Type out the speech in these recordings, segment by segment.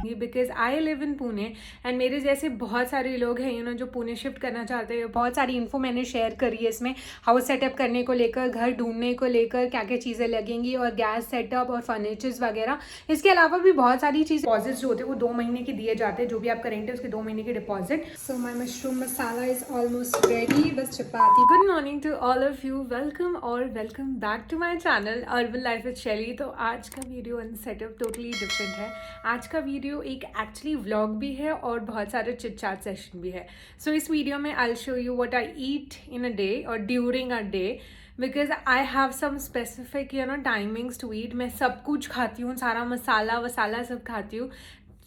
करूँगी because I live in Pune and मेरे जैसे बहुत सारे लोग हैं जो पुणे शिफ्ट करना चाहते हैं। बहुत सारी इन्फो मैंने शेयर करी है इसमें, हाउस सेटअप करने को लेकर, घर ढूंढने को लेकर, क्या क्या चीज़ें लगेंगी और गैस सेटअप और फर्नीचर्स वगैरह। इसके अलावा भी बहुत सारी चीज़ डिपॉजिट जो होते हैं वो 2 महीने के दिए जाते हैं, जो भी आपका रेंट है उसके 2 महीने के deposit. So my mushroom masala is almost ready, बस chapati. Good morning to all of you, welcome back to my channel urban life with Shelly. तो आज का video and setup totally different है। आज का वीडियो एक एक्चुअली व्लॉग भी है और बहुत सारे चिट चैट सेशन भी है। सो इस वीडियो में I show you what I eat in a day और during a day, because I have some specific timings to eat. मैं सब कुछ खाती हूँ, सारा मसाला वसाला सब खाती हूँ।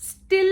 Still,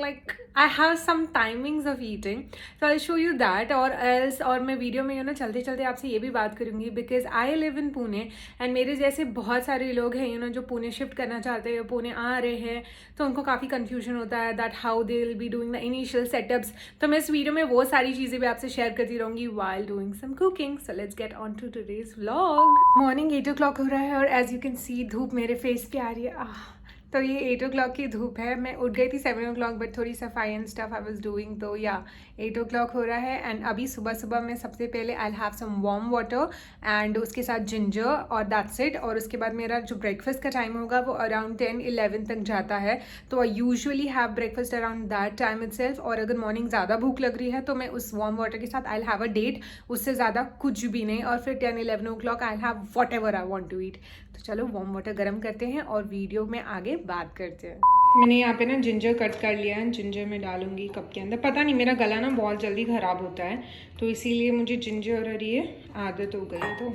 like I have some timings of eating, so I'll show you that. और मैं वीडियो में चलते चलते आपसे ये भी बात करूँगी because I live in Pune and मेरे जैसे बहुत सारे लोग हैं जो पुणे शिफ्ट करना चाहते हैं, पुणे आ रहे हैं, तो उनको काफ़ी कन्फ्यूजन होता है that how they will be doing the initial setups. तो मैं इस वीडियो में वो सारी चीज़ें भी आपसे शेयर करती रहूँगी while doing some cooking. So let's get on to today's vlog. Morning 8 o'clock हो रहा है और एज यू कैन सी धूप मेरे फेस पे आ रही है। तो ये 8 o'clock की धूप है। मैं उठ गई थी 7 o'clock बट थोड़ी सफाई and stuff I was doing, तो या 8 o'clock हो रहा है। एंड अभी सुबह सुबह मैं सबसे पहले I have some warm water and उसके साथ जिंजर और दैट्स इट। और उसके बाद मेरा जो ब्रेकफास्ट का टाइम होगा वो अराउंड 10-11 तक जाता है, तो I usually have breakfast around that time itself. और अगर मॉर्निंग ज़्यादा भूख लग रही है तो मैं उस वार्म वाटर के साथ आई हैव अ डेट, उससे ज़्यादा कुछ भी नहीं। और फिर 10-11 o'clock I have whatever I want to eat. तो चलो वार्म वाटर गर्म करते हैं और वीडियो में आगे बात करते हैं। मैंने यहाँ पे जिंजर कट कर लिया है, जिंजर में डालूंगी कप के अंदर। पता नहीं मेरा गला बहुत जल्दी ख़राब होता है, तो इसीलिए मुझे जिंजर और ये आदत हो गई, तो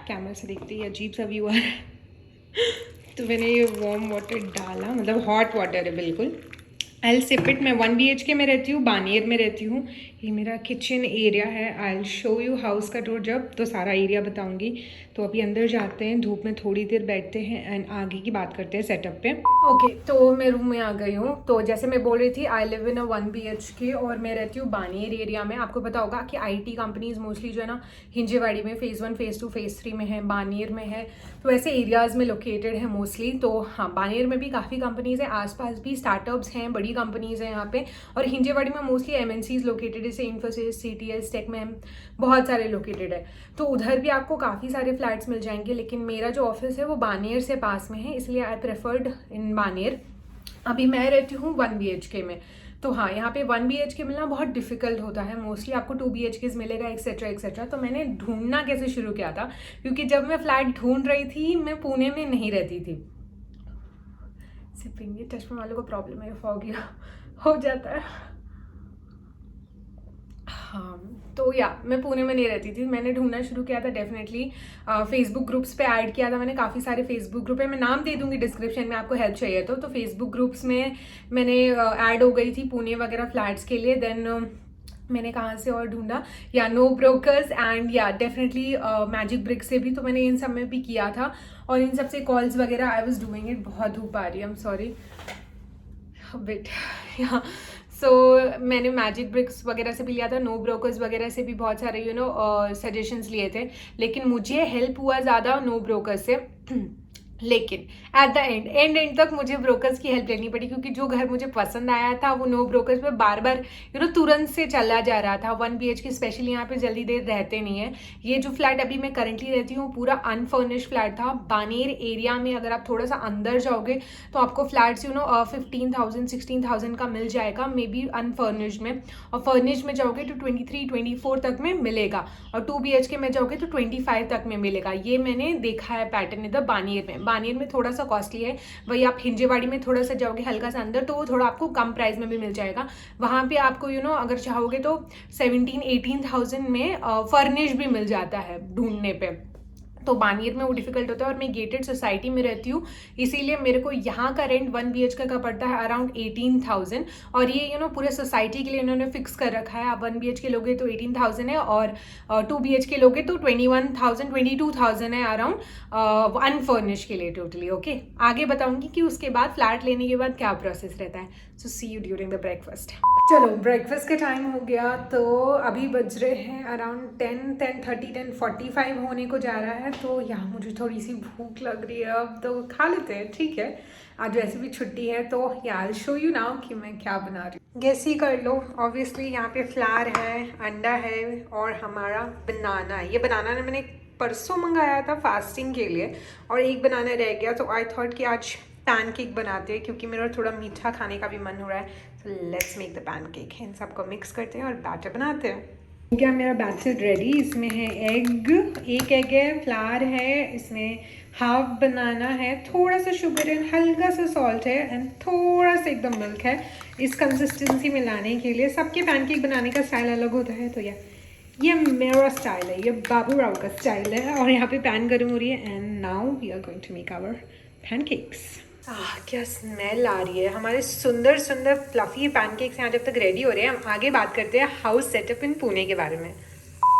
कैमरा से देखते ही अजीब सा व्यू आ रहा है। तो मैंने ये वार्म वाटर डाला, मतलब हॉट वाटर है बिल्कुल। I will sip it. मैं 1 BHK में रहती हूँ, बानियर में रहती हूँ। ये मेरा किचन एरिया है। I will show you house का टूर जब, तो सारा एरिया बताऊँगी। तो अभी अंदर जाते हैं, धूप में थोड़ी देर बैठते हैं एंड आगे की बात करते हैं सेटअप पे। ओके, तो मैं रूम में आ गई हूँ। तो जैसे मैं बोल रही थी, I live in a 1 BHK और मैं रहती हूँ बानियर एरिया में। आपको पता होगा कि IT कंपनीज मोस्टली जो है ना हिंजेवाड़ी में फेज़ 1 फेज़ 2 फेज़ 3 में है, बानियर में है, तो ऐसे एरियाज़ में लोकेटेड है मोस्टली। तो हाँ, बानियर में भी काफ़ी कंपनीज़ हैं, आसपास भी स्टार्टअप्स हैं, बड़ी कंपनीज़ हैं यहाँ पे। और हिंजेवाड़ी में मोस्टली MNCs लोकेटेड, जैसे इन्फोसिस, CTS, टेकमेम, बहुत सारे लोकेटेड है। तो उधर भी आपको काफ़ी सारे फ्लैट्स मिल जाएंगे, लेकिन मेरा जो ऑफिस है वो बानियर से पास में है, इसलिए आई प्रेफर्ड इन बानियर। अभी मैं रहती हूँ 1 BHK में। तो हाँ, यहाँ पे 1 BHK मिलना बहुत डिफिकल्ट होता है, मोस्टली आपको 2 BHKs मिलेगा एक्सेट्रा एक्सेट्रा। तो मैंने ढूंढना कैसे शुरू किया था, क्योंकि जब मैं फ्लैट ढूंढ रही थी मैं पुणे में नहीं रहती थी। सिपिंग, ये चश्मे वालों को प्रॉब्लम है, फॉगिया हो जाता है। हाँ, तो या मैं पुणे में नहीं रहती थी। मैंने ढूंढना शुरू किया था डेफिनेटली, फेसबुक ग्रुप्स पे ऐड किया था मैंने। काफ़ी सारे फेसबुक ग्रुप है, मैं नाम दे दूंगी डिस्क्रिप्शन में, आपको हेल्प चाहिए तो फेसबुक ग्रुप्स में मैंने ऐड हो गई थी पुणे वगैरह फ्लैट्स के लिए। देन मैंने कहाँ से और ढूंढा, या नो ब्रोकर्स एंड या डेफिनेटली मैजिक ब्रिक से भी, तो मैंने इन सब में भी किया था। और इन सब से कॉल्स वगैरह आई वॉज डूइंग इट। बहुत धूप आ रही है, आई एम सॉरी बिट या। सो मैंने मैजिक ब्रिक्स वगैरह से भी लिया था, नो ब्रोकर्स वगैरह से भी बहुत सारे सजेशंस लिए थे, लेकिन मुझे हेल्प हुआ ज़्यादा नो ब्रोकर्स से। लेकिन एट द एंड तक मुझे ब्रोकर्स की हेल्प लेनी पड़ी, क्योंकि जो घर मुझे पसंद आया था वो नो ब्रोकर्स पे बार बार तुरंत से चला जा रहा था। 1 BHK स्पेशली यहाँ पे जल्दी देर रहते नहीं है। ये जो फ्लैट अभी मैं करंटली रहती हूँ पूरा अनफर्निश्ड फ्लैट था। बानेर एरिया में अगर आप थोड़ा सा अंदर जाओगे तो आपको फ्लैट्स 15,000-16,000 का मिल जाएगा, मे बी अनफर्निश्ड में। और फर्निश्ड में जाओगे तो 23-24 तक में मिलेगा, और 2 BHK में जाओगे तो 25 तक में मिलेगा। ये मैंने देखा है पैटर्न इधर बानियर में। बानियर में थोड़ा सा कॉस्टली है, वही आप हिंजेवाड़ी में थोड़ा सा जाओगे हल्का सा अंदर तो वो थोड़ा आपको कम प्राइस में भी मिल जाएगा। वहाँ पे आपको अगर चाहोगे तो 17-18,000 में फर्निश भी मिल जाता है ढूंढने पे। तो बानियर में वो डिफिकल्ट होता है। और मैं गेटेड सोसाइटी में रहती हूँ, इसीलिए मेरे को यहाँ का रेंट 1 BHK का पड़ता है अराउंड 18,000। और ये पूरे सोसाइटी के लिए इन्होंने फिक्स कर रखा है। आप 1 BHK लोगे तो 18,000 है, और 2 BHK लोगे तो 21,000-22,000 है अराउंड अनफर्निश के लिए टोटली। ओके, आगे बताऊंगी कि उसके बाद फ्लैट लेने के बाद क्या प्रोसेस रहता है। सो सी यू ड्यूरिंग द ब्रेकफास्ट। चलो ब्रेकफास्ट का टाइम हो गया, तो अभी बज रहे हैं अराउंड 10:30 10:45 होने को जा रहा है। है, तो यहाँ मुझे थोड़ी सी भूख लग रही है अब, तो खा लेते हैं, ठीक है। आज वैसे भी छुट्टी है, तो यार शो यू नाउ कि मैं क्या बना रही हूँ। गेस ही कर लो, ऑब्वियसली यहाँ पे फ्लावर है, अंडा है और हमारा बनाना है। ये बनाना ने मैंने परसों मंगाया था फास्टिंग के लिए, और एक बनाना रह गया, तो आई थॉट कि आज पैनकेक बनाते हैं, क्योंकि मेरा थोड़ा मीठा खाने का भी मन हो रहा है। तो लेट्स मेक द पैनकेक। इन सबको मिक्स करते हैं और बैटर बनाते हैं। क्या मेरा बैटर रेडी। इसमें है एग, एक एग है, फ्लावर है, इसमें हाफ बनाना है, थोड़ा सा शुगर एंड हल्का सा सॉल्ट है, एंड थोड़ा सा एकदम मिल्क है इस कंसिस्टेंसी में लाने के लिए। सबके पैनकेक बनाने का स्टाइल अलग होता है, तो ये मेरा स्टाइल है, ये बाबू राव का स्टाइल है। और यहाँ पे पैन गर्म हो रही है, and now we are going to make our pancakes. क्या स्मेल आ रही है। हमारे सुंदर सुंदर फ्लफी पैनकेक्स यहाँ जब तक रेडी हो रहे हैं, हम आगे बात करते हैं हाउस सेटअप इन पुणे के बारे में।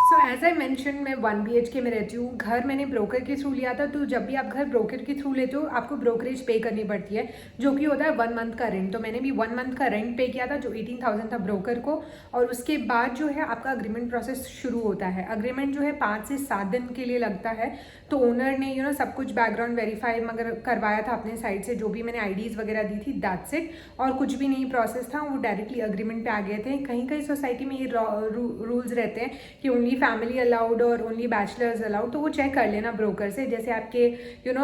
सो एज आई मैंशन, मैं 1 BHK में रहती हूँ। घर मैंने ब्रोकर के थ्रू लिया था, तो जब भी आप घर ब्रोकर के थ्रू लेते हो आपको ब्रोकरेज पे करनी पड़ती है, जो कि होता है 1 मंथ का रेंट। तो मैंने भी 1 मंथ का रेंट पे किया था, जो 18,000 था ब्रोकर को। और उसके बाद जो है आपका अग्रीमेंट प्रोसेस शुरू होता है। अग्रीमेंट जो है 5 से 7 दिन के लिए लगता है। तो ओनर ने सब कुछ बैकग्राउंड वेरीफाई मगर करवाया था अपने साइड से, जो भी मैंने IDs वगैरह दी थी, दैट्स इट। और कुछ भी नहीं प्रोसेस था, वो डायरेक्टली अग्रीमेंट पे आ गए थे। कहीं कहीं सोसाइटी में ये रूल्स रहते हैं कि ओनली फैमिली अलाउड और ओनली बैचलर्स अलाउड, तो वो चेक कर लेना ब्रोकर से। जैसे आपके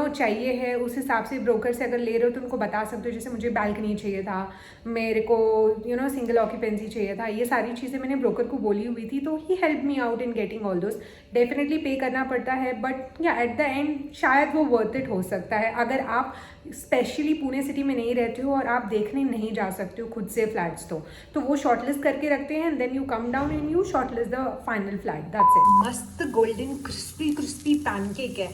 चाहिए है उस हिसाब से ब्रोकर से अगर ले रहे हो तो उनको बता सकते हो। जैसे मुझे बालकनी चाहिए था, मेरे को सिंगल ऑक्यूपेंसी चाहिए था, ये सारी चीज़ें मैंने ब्रोकर को बोली हुई थी, तो ही help me out in getting all those. Definitely pay करना पड़ता है, बट या एट द एंड शायद वो वर्थ इट हो सकता है। अगर आप स्पेशली पुणे सिटी में नहीं रहते हो और आप देखने नहीं जा सकते हो खुद से फ्लैट्स, तो वो शॉर्टलिस्ट करके रखते हैं, and then you come down and you shortlist the final flat, that's it. मस्त गोल्डन क्रिस्पी पैनकेक है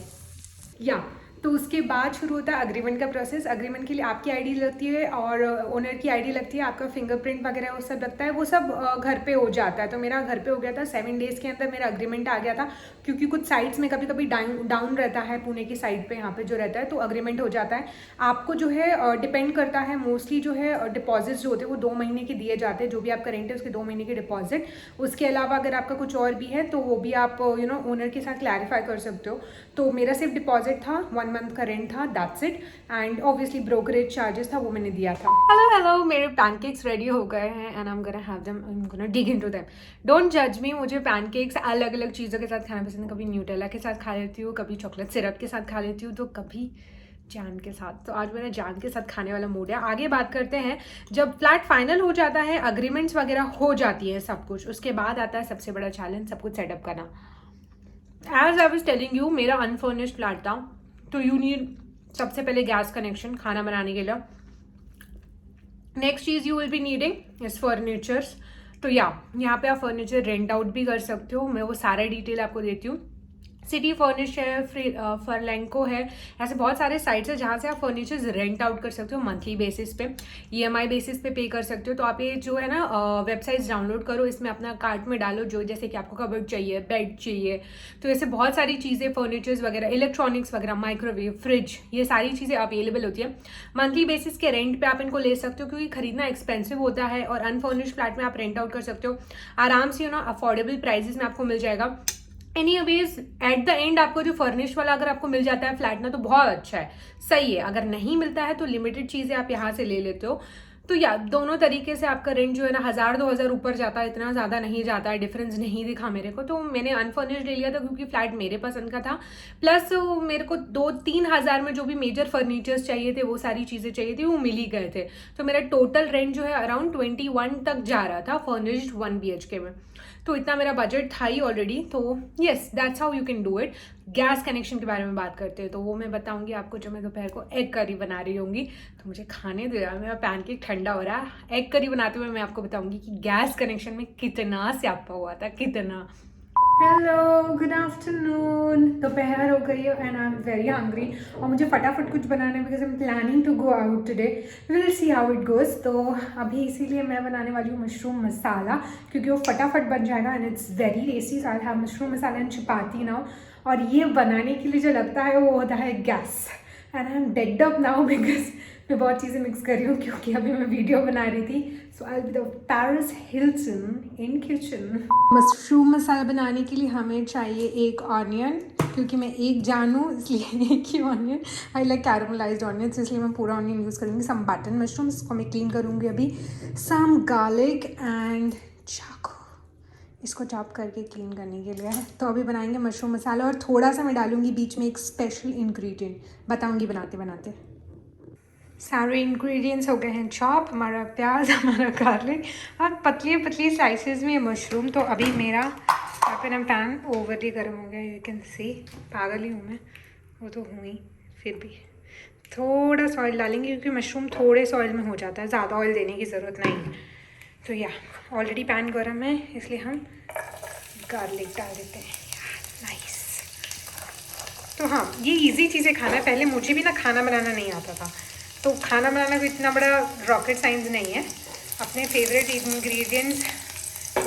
या। तो उसके बाद शुरू होता है अग्रीमेंट का प्रोसेस। अग्रीमेंट के लिए आपकी ID लगती है और ओनर की ID लगती है, आपका फिंगरप्रिंट वगैरह वो सब लगता है, वो सब घर पे हो जाता है। तो मेरा घर पे हो गया था, 7 डेज़ के अंदर मेरा अग्रीमेंट आ गया था, क्योंकि कुछ साइट्स में कभी कभी डाउन रहता है, पुणे की साइड पे यहाँ पे जो रहता है, तो अग्रीमेंट हो जाता है। आपको जो है डिपेंड करता है, मोस्टली जो है डिपॉजिट्स जो होते हैं वो 2 महीने के दिए जाते हैं। जो भी आपका रेंट है उसके 2 महीने के डिपॉजिट। उसके अलावा अगर आपका कुछ और भी है तो वो भी आप ओनर के साथ क्लैरिफाई कर सकते हो। तो मेरा सिर्फ डिपॉजिट था, 1 मंथ का रेंट था, that's it. And obviously brokerage charges था, वो मैंने दिया था। हेलो, मेरे पैनकेक्स रेडी हो गए हैं, and I am gonna have them, I am gonna dig into them. Don't जज मी, मुझे पैनकेक्स अलग अलग चीज़ों के साथ खाना पसंद है। कभी न्यूटेला के साथ खा लेती हूँ, कभी चॉकलेट सिरप के साथ खा लेती हूँ, तो कभी जैम के साथ। तो आज मेरा जैम के साथ खाने वाला मूड है। आगे बात करते हैं, जब फ्लैट फाइनल हो जाता है, अग्रीमेंट्स वगैरह हो जाती है सब कुछ, उसके बाद आता है सबसे बड़ा चैलेंज, सब कुछ सेटअप करना। As I was telling you, मेरा अनफर्निश्ड फ्लैट था, तो यू नीड सबसे पहले गैस कनेक्शन खाना बनाने के लिए। नेक्स्ट चीज़ you will be needing is furnitures. तो यहाँ पे आप फर्नीचर रेंट आउट भी कर सकते हो, मैं वो सारा डिटेल आपको देती हूँ। सिटी फर्निश है, फर्लैंको है, ऐसे बहुत सारे साइट्स हैं जहाँ से आप फर्नीचर्स रेंट आउट कर सकते हो मंथली बेसिस पे, EMI बेसिस पे कर सकते हो। तो आप ये जो है ना वेबसाइट्स डाउनलोड करो, इसमें अपना कार्ट में डालो, जो जैसे कि आपको कबर्ड चाहिए, बेड चाहिए, तो ऐसे बहुत सारी चीज़ें, फर्नीचर्स वगैरह, इलेक्ट्रॉनिक्स वगैरह, माइक्रोवेव, फ्रिज, ये सारी चीज़ें अवेलेबल होती है। मंथली बेसिस के रेंट पे आप इनको ले सकते हो, क्योंकि खरीदना एक्सपेंसिव होता है, और अनफर्निश्ड फ्लैट में आप रेंट आउट कर सकते हो आराम से, अफोर्डेबल प्राइजेस में आपको मिल जाएगा। एनीवेज एट द एंड आपको जो फर्निश वाला अगर आपको मिल जाता है फ्लैट ना, तो बहुत अच्छा है, सही है। अगर नहीं मिलता है तो लिमिटेड चीज़ें आप यहाँ से ले लेते हो। तो दोनों तरीके से आपका रेंट जो है ना 1000-2000 ऊपर जाता है, इतना ज़्यादा नहीं जाता है, डिफरेंस नहीं दिखा मेरे को। तो मैंने अनफर्निश्ड ले लिया था, क्योंकि फ्लैट मेरे पसंद का था, प्लस मेरे को 2-3 हज़ार में जो भी मेजर फर्नीचर्स चाहिए थे, वो सारी चीज़ें चाहिए थी, वो मिल ही गए थे। तो मेरा टोटल रेंट जो है अराउंड 21 तक जा रहा था फर्निश्ड 1 BHK में। तो इतना मेरा बजट था ही ऑलरेडी। तो yes, that's how you can do it. Gas connection के बारे में बात करते हैं, तो वो मैं बताऊंगी आपको जब मैं दोपहर को एग करी बना रही होंगी। तो मुझे खाने दे रहा, मेरा पैनकेक ठंडा हो रहा है। एग करी बनाते हुए मैं आपको बताऊंगी कि गैस कनेक्शन में कितना स्यापा हुआ था, कितना। Hello, good afternoon. दोपहर हो गई है and I am very hungry, और मुझे फटाफट कुछ बनाना है, because I am planning to go out today. Will see how it goes. तो अभी इसीलिए मैं बनाने वाली हूँ मशरूम मसाला, क्योंकि वो फटाफट बन जाएगा and it's very tasty. So I have mushroom masala and chapati now. और ये बनाने के लिए जो लगता है वो होता है gas, and I am dead up now, because मैं बहुत चीज़ें मिक्स कर रही हूँ क्योंकि अभी मैं वीडियो बना रही थी. So I will be the Paris Hilton in kitchen. Mushroom masala बनाने के लिए हमें चाहिए एक ऑनियन, क्योंकि मैं एक जानूँ इसलिए एक ही ऑनियन. आई लाइक कैरमलाइज्ड ऑनियंस, इसलिए मैं पूरा ऑनियन यूज़ करूँगी. सम बटन मशरूम, इसको मैं क्लीन करूँगी अभी. सम गार्लिक एंड चाकू, इसको चॉप करके क्लीन करने के लिए है. तो अभी बनाएंगे मशरूम मसाला, और थोड़ा सा मैं डालूँगी बीच में एक स्पेशल इंग्रेडिएंट, बताऊँगी बनाते बनाते. सारे इंग्रेडिएंट्स हो गए हैं चॉप. हमारा प्याज, हमारा गार्लिक, और पतली पतली स्लाइसेस में मशरूम. तो अभी मेरा अपना पैन ओवरली गर्म हो गया. यू कैन सी, पागल ही हूँ मैं, वो तो हूँ ही. फिर भी थोड़ा सा ऑयल डालेंगे क्योंकि मशरूम थोड़े से ऑयल में हो जाता है, ज़्यादा ऑयल देने की ज़रूरत नहीं है. तो या ऑलरेडी पैन गर्म है, इसलिए हम गार्लिक डाल देते हैं. नाइस. तो हाँ, ये इजी चीज़ें खाना है. पहले मुझे भी ना खाना बनाना नहीं आता था, तो खाना बनाना कोई इतना बड़ा रॉकेट साइंस नहीं है. अपने फेवरेट इंग्रेडिएंट्स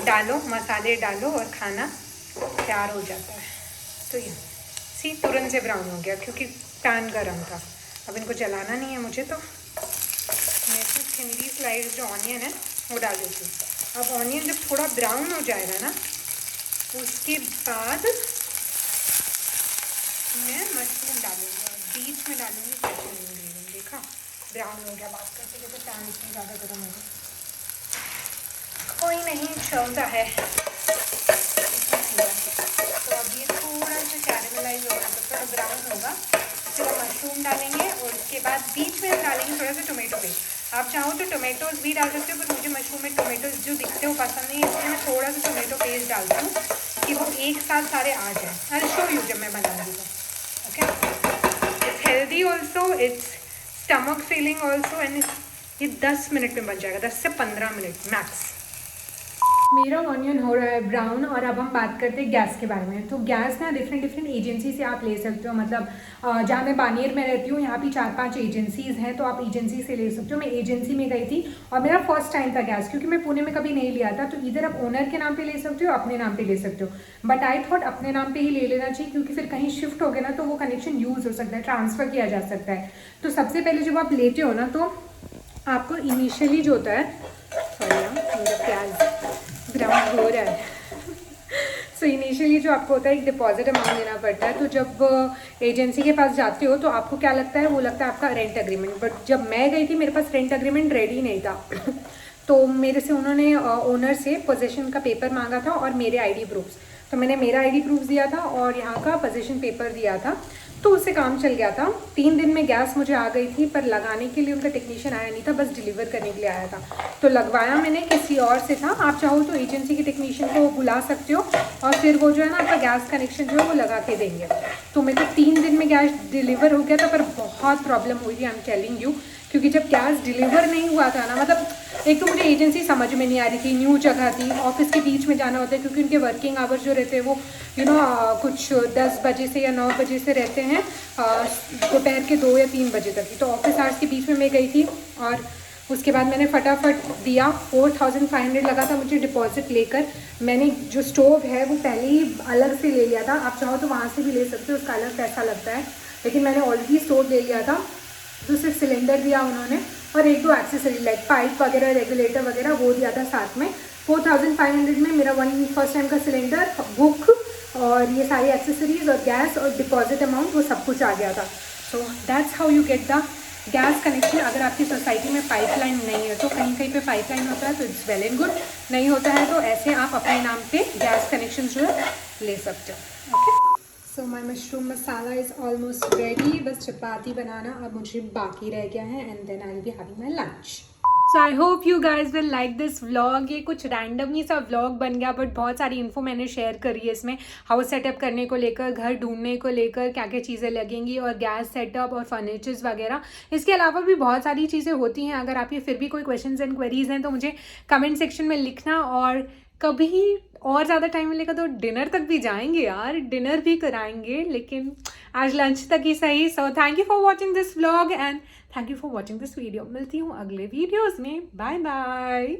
डालो, मसाले डालो, और खाना तैयार हो जाता है. तो ये सी तुरंत से ब्राउन हो गया क्योंकि पैन गर्म था. अब इनको जलाना नहीं है मुझे, तो मैं थिनली स्लाइस जो ऑनियन है वो डाल देती हूँ. अब ऑनियन जब थोड़ा ब्राउन हो जाएगा ना, उसके बाद मैं मशरूम डालूँगी, और बीच में डालूँगी स्पेशल इंग्रेडिएंट. देखा, ब्राउन हो गया. बात करते करते पैन इसमें ज़्यादा गर्म हो गया. कोई नहीं, चलता है. तो अब ये थोड़ा सा कैरेमलाइज होगा, तो थोड़ा ब्राउन होगा, फिर हम मशरूम डालेंगे, और उसके बाद बीच में डालेंगे थोड़ा सा टोमेटो पेस्ट. आप चाहो तो टोमेटोज़ भी डाल सकते हो, पर मुझे मशरूम में टोमेटोज़ जो दिखते हो पसंद नहीं है, इसलिए मैं थोड़ा सा टोमेटो पेस्ट डालता हूँ कि वो एक साथ सारे आ जाए. आई शो यू जब मैं बनाऊँगी तो. Okay, it's healthy also, it's stomach feeling also, and ये 10 मिनट में बन जाएगा, 10 से 15 मिनट मैक्स. मेरा ऑनियन हो रहा है ब्राउन. और अब हम बात करते हैं गैस के बारे में. तो गैस ना डिफरेंट एजेंसी से आप ले सकते हो. मतलब जहाँ मैं बानियर में रहती हूँ, यहाँ भी 4-5 एजेंसीज़ हैं, तो आप एजेंसी से ले सकते हो. मैं एजेंसी में गई थी, और मेरा फर्स्ट टाइम था गैस, क्योंकि मैं पुणे में कभी नहीं लिया था. तो इधर आप ओनर के नाम पे ले सकते हो, अपने नाम पे ले सकते हो. बट आई थॉट अपने नाम पे ही ले लेना चाहिए, क्योंकि फिर कहीं शिफ्ट हो गया ना, तो वो कनेक्शन यूज़ हो सकता है, ट्रांसफ़र किया जा सकता है. तो सबसे पहले जब आप लेते हो ना, तो आपको इनिशियली जो होता है, सॉरी मेरा प्याज ब्राउन हो रहा है. सो इनिशियली जो आपको होता है, एक डिपॉजिट अमाउंट देना पड़ता है. तो जब एजेंसी के पास जाते हो, तो आपको क्या लगता है, वो लगता है आपका रेंट एग्रीमेंट. बट जब मैं गई थी, मेरे पास रेंट एग्रीमेंट रेडी नहीं था. तो मेरे से उन्होंने ओनर से पोजीशन का पेपर मांगा था, और मेरे आईडी प्रूफ्स. तो मैंने मेरा आईडी प्रूफ दिया था, और यहाँ का पोजीशन पेपर दिया था. तो उससे काम चल गया था. 3 दिन में गैस मुझे आ गई थी, पर लगाने के लिए उनका टेक्नीशियन आया नहीं था, बस डिलीवर करने के लिए आया था. तो लगवाया मैंने किसी और से था. आप चाहो तो एजेंसी के टेक्नीशियन को बुला सकते हो, और फिर वो जो है ना, आपका गैस कनेक्शन जो है वो लगा के देंगे. तो मेरे को 3 दिन में गैस डिलीवर हो गया था, पर बहुत प्रॉब्लम हुई थी, आई एम टेलिंग यू. क्योंकि जब गैस डिलीवर नहीं हुआ था ना, मतलब एक तो मुझे एजेंसी समझ में नहीं आ रही थी, न्यू जगह थी, ऑफिस के बीच में जाना होता है, क्योंकि उनके वर्किंग आवर्स जो रहते हैं वो कुछ 10 बजे से या 9 बजे से रहते हैं दोपहर के 2 या 3 बजे तक. तो ऑफिस आवर्स के बीच में मैं गई थी, और उसके बाद मैंने फटाफट दिया. 4500 लगा था मुझे डिपॉजिट लेकर. मैंने जो स्टोव है वो पहले ही अलग से ले लिया था. आप चाहो तो वहाँ से भी ले सकते हो, उसका अलग पैसा लगता है, लेकिन मैंने ऑलरेडी स्टोव ले लिया था. तो सिर्फ सिलेंडर दिया उन्होंने, और 1-2 एक्सेसरीज लाइक पाइप वगैरह, रेगुलेटर वगैरह वो दिया था साथ में. 4500 में मेरा फर्स्ट टाइम का सिलेंडर, बुक, और ये सारी एक्सेसरीज, और गैस, और डिपॉजिट अमाउंट, वो सब कुछ आ गया था. So that's how you get the gas connection. अगर आपकी सोसाइटी में पाइपलाइन नहीं है, तो कहीं कहीं पे पाइपलाइन होता है, तो इट्स वेल एंड गुड. नहीं होता है तो ऐसे आप अपने नाम पे गैस कनेक्शन जो है ले सकते हो. Okay, so my mushroom masala is almost ready. बस चपाती बनाना अब मुझे बाकी रह गया है, and then I will be having my lunch. So I hope you guys will like this vlog. ये कुछ रैंडमली सा व्लॉग बन गया, बट बहुत सारी इन्फो मैंने शेयर करी है इसमें. हाउस सेटअप करने को लेकर, घर ढूंढने को लेकर, क्या क्या चीज़ें लगेंगी, और गैस सेटअप और फर्नीचर्स वगैरह. इसके अलावा भी बहुत सारी चीज़ें होती हैं. अगर आपके फिर भी कोई क्वेश्चंस एंड क्वेरीज हैं, तो मुझे कमेंट सेक्शन में लिखना. और कभी और ज़्यादा टाइम मिलेगा तो डिनर तक भी जाएंगे यार, डिनर भी कराएंगे, लेकिन आज लंच तक ही सही. So thank you for watching this vlog, and thank you for watching this video. मिलती हूँ अगले वीडियोज़ में. Bye bye.